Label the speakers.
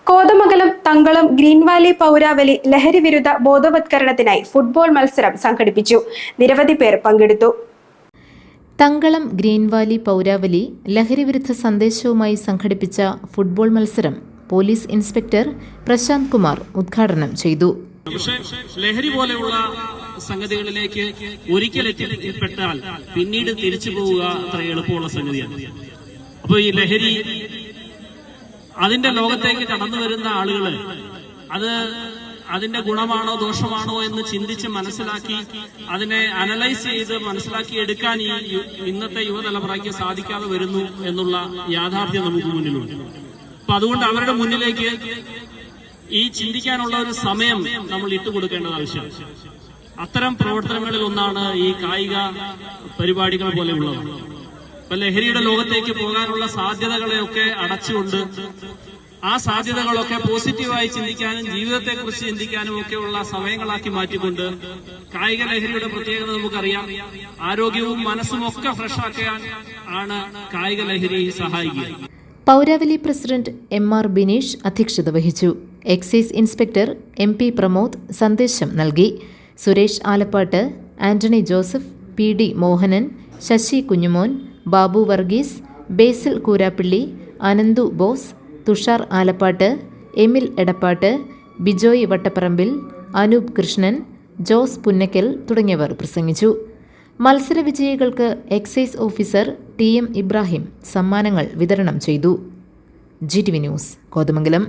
Speaker 1: Kothamangalam Thankalam green Valley പൗരാവലി ലഹരി വിരുദ്ധ ബോധവത്കരണത്തിനായി football മത്സരം സംഘടിപ്പിച്ചു. നിരവധി പേർ പങ്കെടുത്തു.
Speaker 2: തങ്കളം ഗ്രീൻ വാലി പൗരാവലി ലഹരി വിരുദ്ധ സന്ദേശവുമായി സംഘടിപ്പിച്ച ഫുട്ബോൾ മത്സരം പോലീസ് ഇൻസ്പെക്ടർ പ്രശാന്ത് കുമാർ ഉദ്ഘാടനം ചെയ്തു.
Speaker 3: ലഹരി പോലെയുള്ള സംഗതികളിലേക്ക് ഒരിക്കൽ എത്തിപ്പെട്ടാൽ പിന്നീട് തിരിച്ചു പോവുക അത്ര എളുപ്പമുള്ള സംഗതിയാണ്. അപ്പോൾ ഈ ലഹരി അതിന്റെ ലോകത്തേക്ക് കടന്നു വരുന്ന ആളുകള് അതിന്റെ ഗുണമാണോ ദോഷമാണോ എന്ന് ചിന്തിച്ച് മനസ്സിലാക്കി അതിനെ അനലൈസ് ചെയ്ത് മനസ്സിലാക്കി എടുക്കാൻ ഈ ഇന്നത്തെ യുവതലമുറയ്ക്ക് സാധിക്കാതെ വരുന്നു എന്നുള്ള യാഥാർത്ഥ്യം നമുക്ക് മുന്നിലുണ്ട്. അപ്പൊ അതുകൊണ്ട് അവരുടെ മുന്നിലേക്ക് ഈ ചിന്തിക്കാനുള്ള ഒരു സമയം നമ്മൾ ഇട്ടുകൊടുക്കേണ്ടത് ആവശ്യമാണ്. അത്തരം പ്രവർത്തനങ്ങളിൽ ഒന്നാണ് ഈ കായിക പരിപാടികൾ പോലെയുള്ളത്. ഇപ്പൊ ലഹരിയുടെ ലോകത്തേക്ക് പോകാനുള്ള സാധ്യതകളെയൊക്കെ അടച്ചുകൊണ്ട് ആ സാധ്യതകളൊക്കെ പോസിറ്റീവായി ചിന്തിക്കാനും ജീവിതത്തെക്കുറിച്ച് ചിന്തിക്കാനും ഒക്കെയുള്ള സമയങ്ങളാക്കി മാറ്റിക്കൊണ്ട് കായിക ലഹരിയുടെ പ്രത്യേകത നമുക്കറിയാം. ആരോഗ്യവും മനസ്സും ഒക്കെ ഫ്രഷാക്കാൻ ആണ് കായിക ലഹരി സഹായിക്കുക.
Speaker 2: പൗരാവലി പ്രസിഡന്റ് MR ബിനീഷ് അധ്യക്ഷത വഹിച്ചു. എക്സൈസ് ഇൻസ്പെക്ടർ MP പ്രമോദ് സന്ദേശം നൽകി. സുരേഷ് ആലപ്പാട്ട്, ആന്റണി ജോസഫ്, PD മോഹനൻ, ശശി കുഞ്ഞുമോൻ, ബാബു വർഗീസ്, ബേസിൽ കൂരാപ്പിള്ളി, അനന്തു ബോസ്, തുഷാർ ആലപ്പാട്ട്, എമിൽ എടപ്പാട്ട്, ബിജോയ് വട്ടപ്പറമ്പിൽ, അനൂപ് കൃഷ്ണൻ, ജോസ് പുന്നക്കൽ തുടങ്ങിയവർ പ്രസംഗിച്ചു. മത്സര വിജയികൾക്ക് എക്സൈസ് ഓഫീസർ TM ഇബ്രാഹിം സമ്മാനങ്ങൾ വിതരണം ചെയ്തു. GTV news, Kothamangalam.